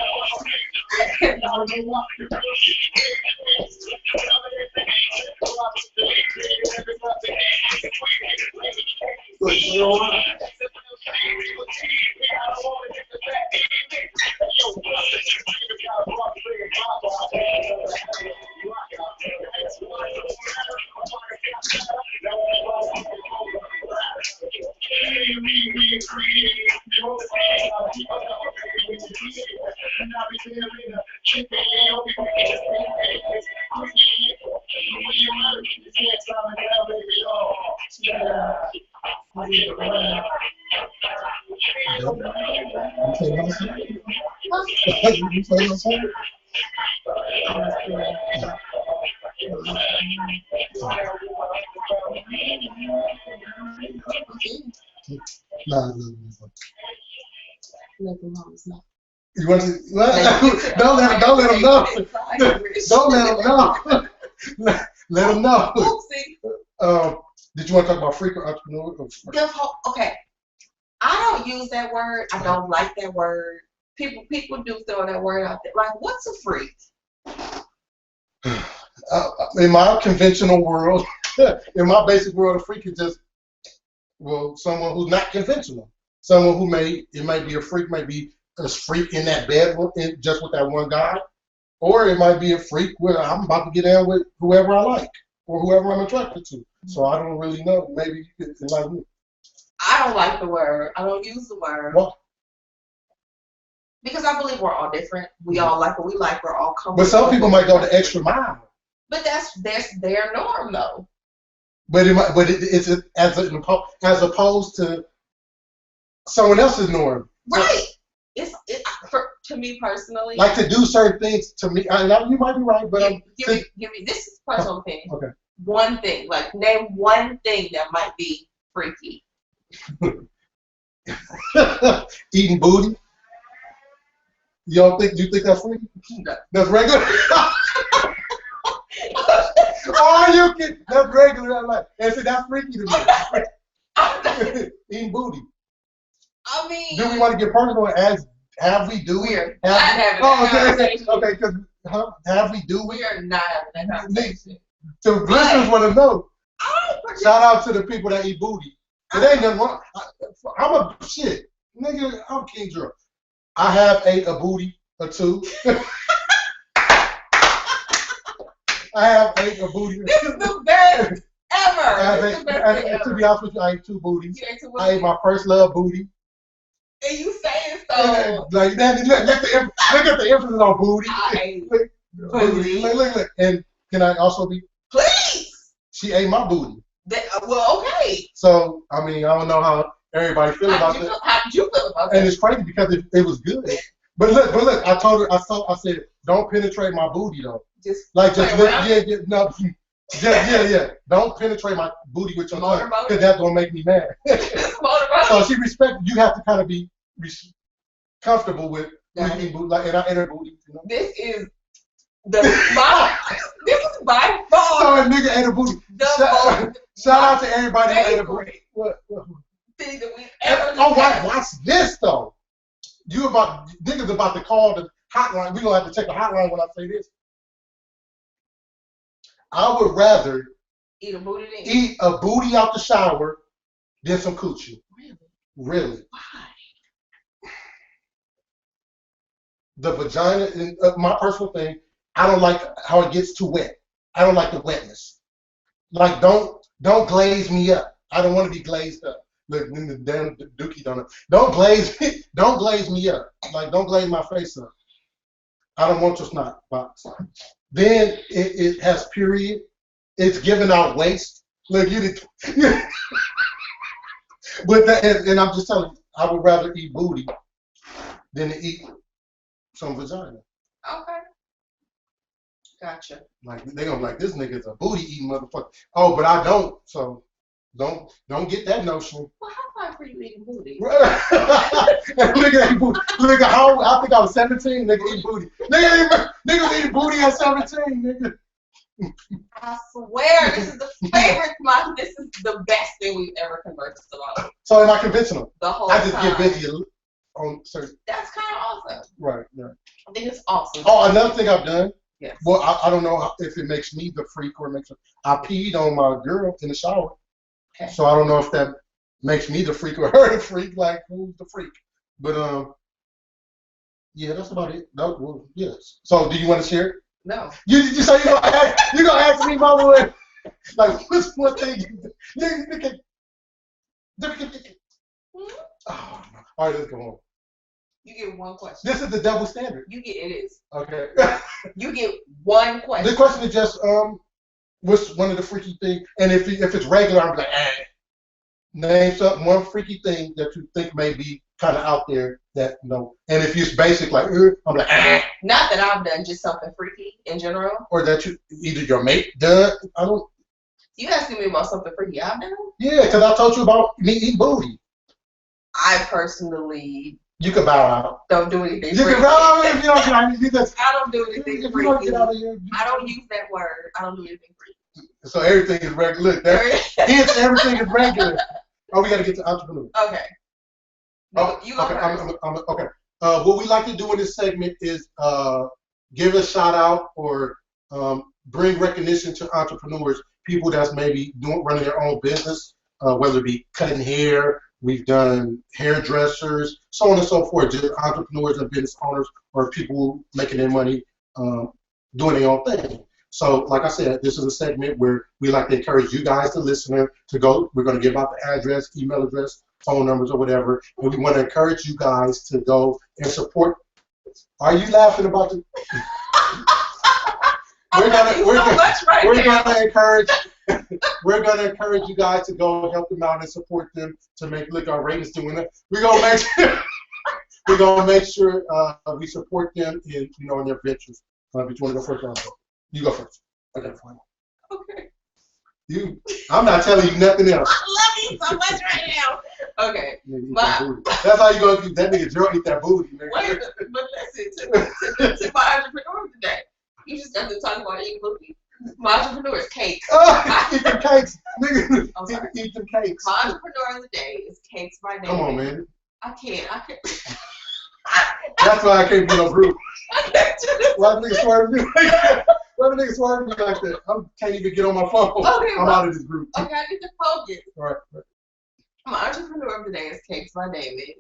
No. You want to? Don't let him know. Don't let him know. Let him know. Did you want to talk about freak or entrepreneur? Okay. I don't use that word. I don't like that word. People do throw that word out there. Like, what's a freak? In my conventional world, in my basic world, a freak is just, well, someone who's not conventional. Someone who it might be a freak, might be a freak in that bed just with that one guy. Or it might be a freak where I'm about to get in with whoever I like or whoever I'm attracted to. So I don't really know. Maybe you could enlighten me. I don't like the word. I don't use the word. What? Because I believe we're all different. We all like what we like. We're all comfortable. But some people might go the extra mile. But that's their norm, though. But it's as opposed to someone else's norm. Right. To me personally. Like to do certain things to me. You might be right, but give me. This is personal opinion. Okay. One thing, like name one thing that might be freaky. Eating booty. You think that's freaky? No. That's regular. Oh, you can. That's regular. Like, and see, that's freaky to me. Eating booty. I mean, do we want to get personal and ask? Have we? Do we? We're not having that conversation. Okay. Because have we? Do we? We are not having that conversation. So listeners want to know. Shout out to the people that eat booty. It ain't nothing wrong. I'm a shit. Nigga, I'm King Gerald. I have ate a booty or two. I have ate a booty. This is the best ever. To be honest with you, I ate two booties. You ate two I ate my first love booty. And you saying so. Like that, look at the emphasis on booty. I ate booty. Look. And can I also be? Please. She ate my booty. Well, okay. So, I mean, I don't know how everybody feel about that. How did you feel about that? And it's crazy because it was good. But look, I told her, I said, don't penetrate my booty though. Yeah. Don't penetrate my booty with your tongue because that's gonna make me mad. So she respected. You have to kind of be comfortable with eating booty, like, and I ate her booty. You know? This is by far. So a nigga ate a booty. Shout out to everybody who ate a booty. What? Thing that we ever. Oh, watch this though. Niggas about to call the hotline. We gonna have to check the hotline when I say this. I would rather eat a booty out the shower than some coochie. Really? Why? The vagina, my personal thing, I don't like how it gets too wet. I don't like the wetness. Like, don't glaze me up. I don't want to be glazed up. Look, the damn dookie don't glaze me up. Like, don't glaze my face up. I don't want your snot box. Then it has period. It's giving out waste. Look, but and I'm just telling you, I would rather eat booty than to eat some vagina. Okay. Gotcha. Like, they gonna be like, this nigga's a booty eating motherfucker. Oh, but I don't. So don't get that notion. Well, how far were you eating booty? Look at booty. Look at how I think I was 17. Nigga eating booty. Nigga eating booty at 17. Nigga. I swear, this is the favorite. This is the best thing we've ever conversed about. So am I conventional? The whole I just time. get busy on certain. That's kind of awesome. Right. I think it's awesome. Oh, another thing I've done. Yes. Well, I don't know if it makes me the freak or it makes her. I peed on my girl in the shower. Okay. So I don't know if that makes me the freak or her the freak. Like, who's the freak? But yeah, that's about it. No, well, yes. So do you want to share it? No. You say you gonna ask me, my boy? Like, what's one thing you can? Oh, all right, let's go on. You get one question. This is the double standard. It is. Okay. You get one question. The question is just what's one of the freaky things? And if it's regular, I'm like, name something, one freaky thing that you think may be kind of out there that no. And if it's basic, like, I'm like, Not that I've done, just something freaky in general. Or that either your mate done. I don't. You asking me about something freaky I've done? Yeah, because I told you about me eating booty. I personally. You can bow out. Don't do anything. You can bow out if you don't get out. I don't do anything freaky. Don't get out of here. I don't use that word. I don't do anything freaky. So everything is regular. Look, hence everything is regular. Oh, we got to get to entrepreneur. Okay. No, you go first. Okay. What we like to do in this segment is give a shout out or bring recognition to entrepreneurs, people that's maybe running their own business, whether it be cutting hair. We've done hairdressers, so on and so forth, just entrepreneurs and business owners or people making their money doing their own thing. So, like I said, this is a segment where we like to encourage you guys, the listener, to go. We're going to give out the address, email address, phone numbers, or whatever. And we want to encourage you guys to go and support. Are you laughing about the? We're gonna encourage you guys to go help them out and support them to make our ratings doing it. We're gonna make sure we support them in in their ventures. If you want to go first, you go first. Okay, fine. Okay. I'm not telling you nothing else. I love you so much right now. Okay. That's how you gonna keep that nigga Gerald eat that booty, man. Wait, but listen to my entrepreneur today. You just got to talk about eating booty. My entrepreneur is cakes. Eat them cakes. Nigga, eat them cakes. My entrepreneur of the day is Cakes by Name. Come on, man. I can't. That's why I can't be no group. Why the nigga swerve me like that? Why the nigga swerve me like that? I can't even get on my phone. Okay, I'm out of this group. Okay, I need to focus. All right. My entrepreneur of the day is Cakes by David.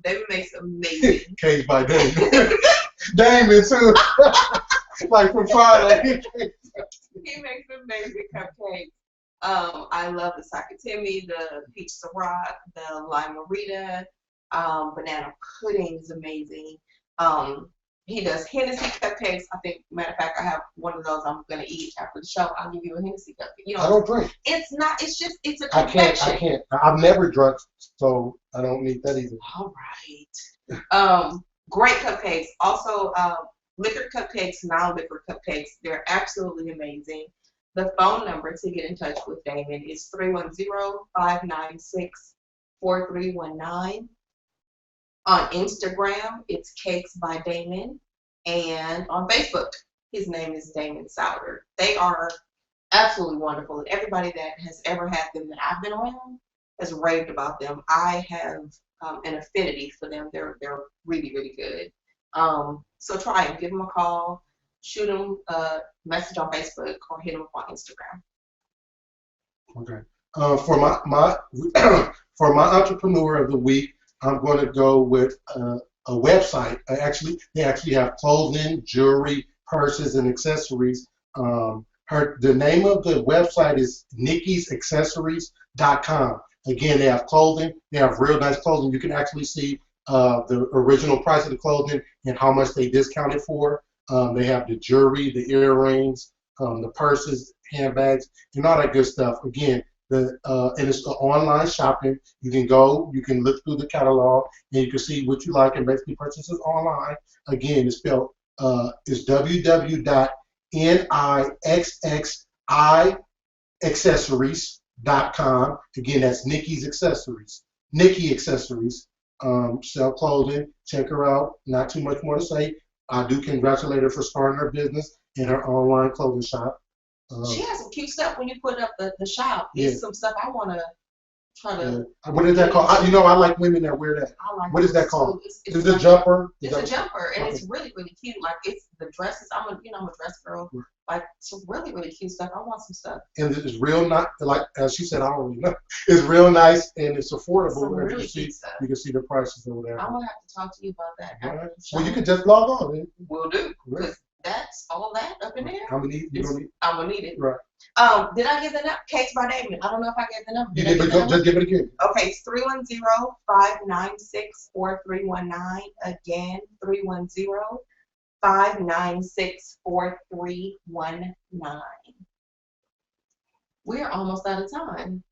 David makes amazing. Cakes by David. Damon too. Like from Friday. He makes amazing cupcakes. I love the Sakatimi, the peach Ciroc, the lime marita, banana pudding is amazing. He does Hennessy cupcakes. I think, matter of fact, I have one of those I'm gonna eat after the show, I'll give you a Hennessy cup. You know, I don't drink. It's not. It's just. It's a I confection. can't. I've never drunk, so I don't need that either. All right. Great cupcakes. Also, liquor cupcakes, non-liquor cupcakes. They're absolutely amazing. The phone number to get in touch with Damon is 310-596-4319. On Instagram, it's Cakes by Damon. And on Facebook, his name is Damon Souter. They are absolutely wonderful. And everybody that has ever had them that I've been around has raved about them. I have an affinity for them. They're really, really good. So try them. Give them a call. Shoot them a message on Facebook or hit them up on Instagram. Okay. For my for my entrepreneur of the week, I'm going to go with a website. They actually have clothing, jewelry, purses, and accessories. The name of the website is nickiesaccessories.com. Again, they have clothing. They have real nice clothing. You can actually see the original price of the clothing and how much they discounted for. They have the jewelry, the earrings, the purses, handbags, and all that good stuff. Again, and it's online shopping. You can go, you can look through the catalog, and you can see what you like and basically purchase it online. Again, it's spelled it's www.niccessories.com. Again, that's Nikki's Accessories. Nikki Accessories. Sell clothing. Check her out. Not too much more to say. I do congratulate her for starting her business in her online clothing shop. She has some cute stuff when you put up the shop. It's some stuff I want to try to. What is that called? I like women that wear that. I like what is that called? It's a jumper. It's a jumper, and it's really, really cute. Like it's the dresses. I'm a dress girl. Like some really, really cute stuff. I want some stuff. And it's real nice. Like as she said, I don't really know. It's real nice and it's affordable. Some really cute stuff. You can see the prices over there. I'm gonna have to talk to you about that. Right. Well, you can just log on. Will do. Because that's all that up in there. I'm gonna need it. Right. Did I give the number? Cakes by Damon. I don't know if I gave the number. You did, but just give it again. Okay, it's 310-596-4319. Again, 310-596-4319. We're almost out of time.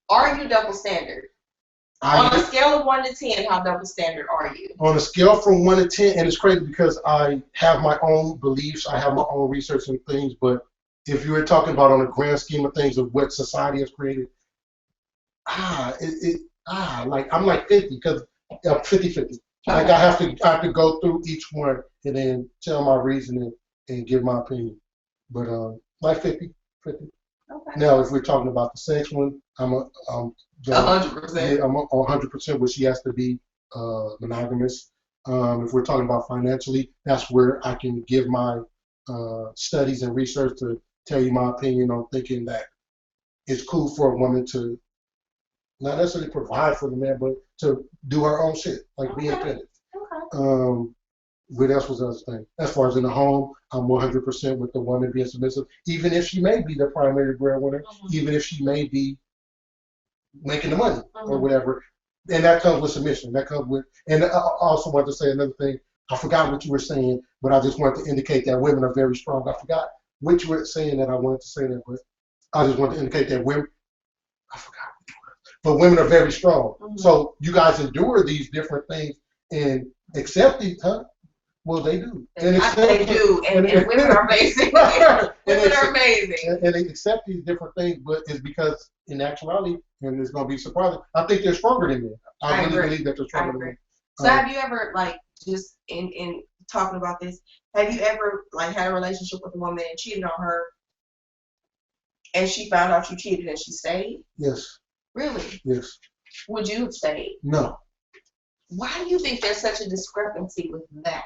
Are you double standard? On a scale of 1 to 10, how double standard are you? On a scale from 1 to 10, and it's crazy because I have my own beliefs, I have my own research and things, but if you were talking about on a grand scheme of things of what society has created, like I'm like 50 because 50-50. Like I have to go through each one and then tell my reasoning and give my opinion. But like 50. Okay. Now, if we're talking about the sex one, I'm 100%. Yeah, I'm 100% where she has to be monogamous. If we're talking about financially, that's where I can give my studies and research to tell you my opinion on thinking that it's cool for a woman to not necessarily provide for the man, but to do her own shit, like be independent. Okay. What else was the other thing? As far as in the home, I'm 100% with the woman being submissive, even if she may be the primary breadwinner, even if she may be making the money or whatever. And that comes with submission. That comes with, and I also want to say another thing. I forgot what you were saying, but I just wanted to indicate that women are very strong. I forgot which you were saying that I wanted to say that, but I just wanted to indicate that women, I forgot what you were, but women are very strong. So you guys endure these different things and accept these, Well, they do. And they do, and women are amazing. Women are amazing. And they accept these different things, but it's because in actuality, and it's going to be surprising, I think they're stronger than men. I really believe that they're stronger than men. So have you ever, like, just in talking about this, have you ever, like, had a relationship with a woman and cheated on her, and she found out you cheated and she stayed? Yes. Really? Yes. Would you have stayed? No. Why do you think there's such a discrepancy with that?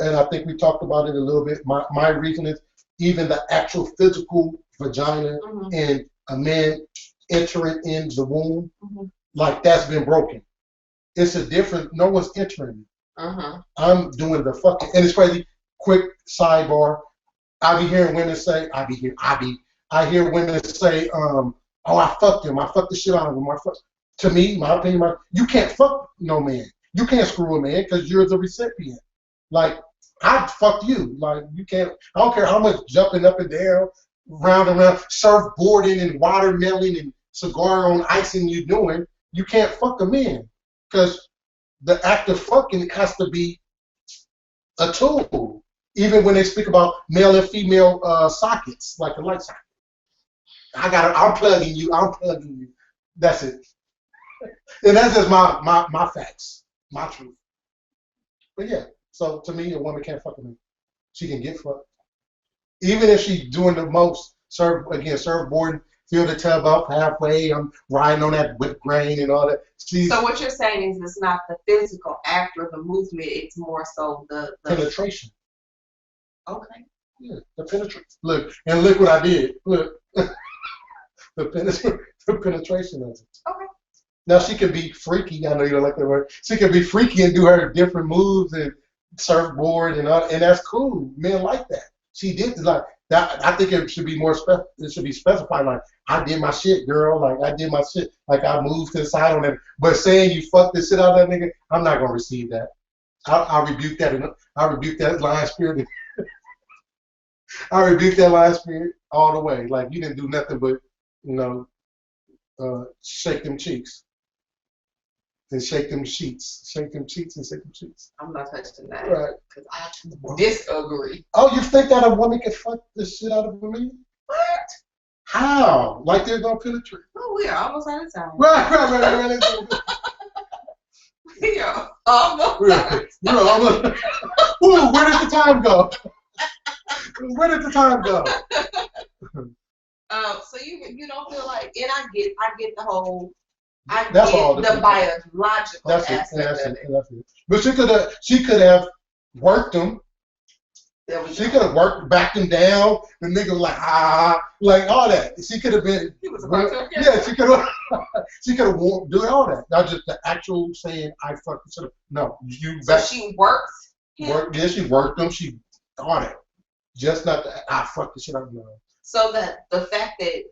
And I think we talked about it a little bit. My reason is even the actual physical vagina and a man entering in the womb, like that's been broken. It's a different, no one's entering me. I'm doing the fucking, and it's crazy. Quick sidebar. I be hearing women say, I hear women say, oh, I fucked him. I fucked the shit out of him. To me, my opinion, you can't fuck no man. You can't screw a man because you're the recipient. Like, I'd fuck you. Like, you can't, I don't care how much jumping up and down, round and round, surfboarding and watermelon and cigar on icing you're doing. You can't fuck a man. Because the act of fucking has to be a tool. Even when they speak about male and female sockets, like a light socket. I'm plugging you. That's it. And that's just my facts, my truth. But yeah, so to me, a woman can't fuck a man. She can get fucked. Even if she's doing the most, surfboarding, fill the tub up halfway, I'm riding on that whipped grain and all that. So what you're saying is it's not the physical act or the movement, it's more so the penetration. Okay. Yeah, the penetration. Look what I did. Look. the penetration of it. Okay. Now she can be freaky. I know you don't like that word. She can be freaky and do her different moves and surfboard and all, and that's cool. Men like that. She did like that. I think it should be more it should be specified. Like, I did my shit, girl. Like, I did my shit. Like, I moved to the side on it. But saying you fucked the shit out of that nigga, I'm not gonna receive that. I rebuke that. And I rebuke that lying spirit. I rebuke that lying spirit all the way. Like, you didn't do nothing but, shake them cheeks. And shake them sheets. Shake them cheeks and shake them cheeks. I'm not touching that. Right. Because I disagree. Oh, you think that a woman can fuck the shit out of a man? What? How? Like they're gonna penetrate? Oh, we are almost out of time. Right. We are almost out of time. Ooh, where did the time go? Where did the time go? So you don't feel like, and I get the whole, That's all the biological aspect of it. That's it. But she could have worked them. She could have backed him down. The nigga was like all that. She could have been. He was about to. Yeah, she could have. She could have doing all that. Not just the actual saying I fucking should have. No, So she worked. Yeah, she worked them. She all that. Just not the I fuck the shit out of them. So the fact that.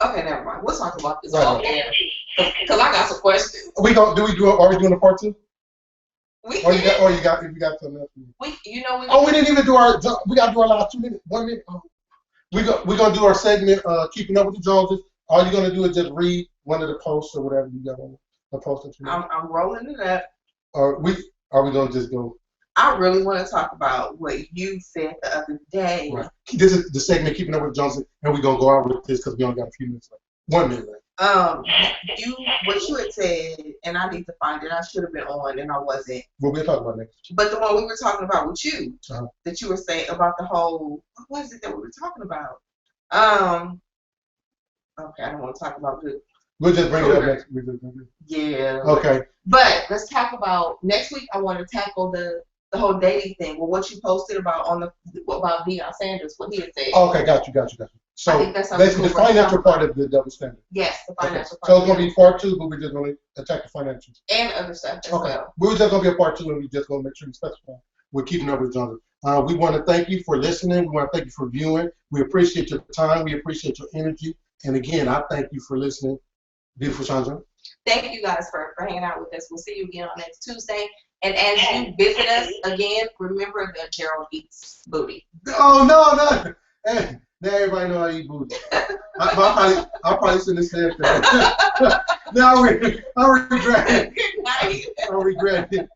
Okay, never mind. We'll talk about this off air. Because I got some questions. Are we doing a part two? We you got something else? We didn't even do we got to do our last 2 minutes. 1 minute. Oh. We're going to do our segment, Keeping Up with the Joneses. All you're going to do is just read one of the posts or whatever you got on the post. I'm rolling it up. Are we going to just go? I really want to talk about what you said the other day. Right. This is the segment, Keeping Up with the Joneses, and we're going to go out with this because we only got a few minutes left. 1 minute left. What you had said, and I need to find it. I should have been on, and I wasn't. What we'll talk about next. But the one we were talking about with you, that you were saying about the whole. What was it that we were talking about? Okay, I don't want to talk about it. We'll just bring it up next week. Yeah. Okay. But let's talk about next week. I want to tackle the whole dating thing. Well, what you posted about about Deion Sanders, what he had said. Okay, got you. So basically, the financial part of the double standard. Yes, the financial part. So it's going to be part two, but we're just going to attack the financials. And other stuff as well. We're just going to be a part two, and we're just going to make sure we specify. We're Keeping Up with Johnson. We want to thank you for listening. We want to thank you for viewing. We appreciate your time. We appreciate your energy. And again, I thank you for listening. Beautiful Chandra. Thank you guys for hanging out with us. We'll see you again on next Tuesday. And as you visit us again, remember that Gerald eats booty. Oh, no. Hey. Now everybody know I eat booty. I'll probably shouldn't have said that. Now I regret it. Good night. I regret it.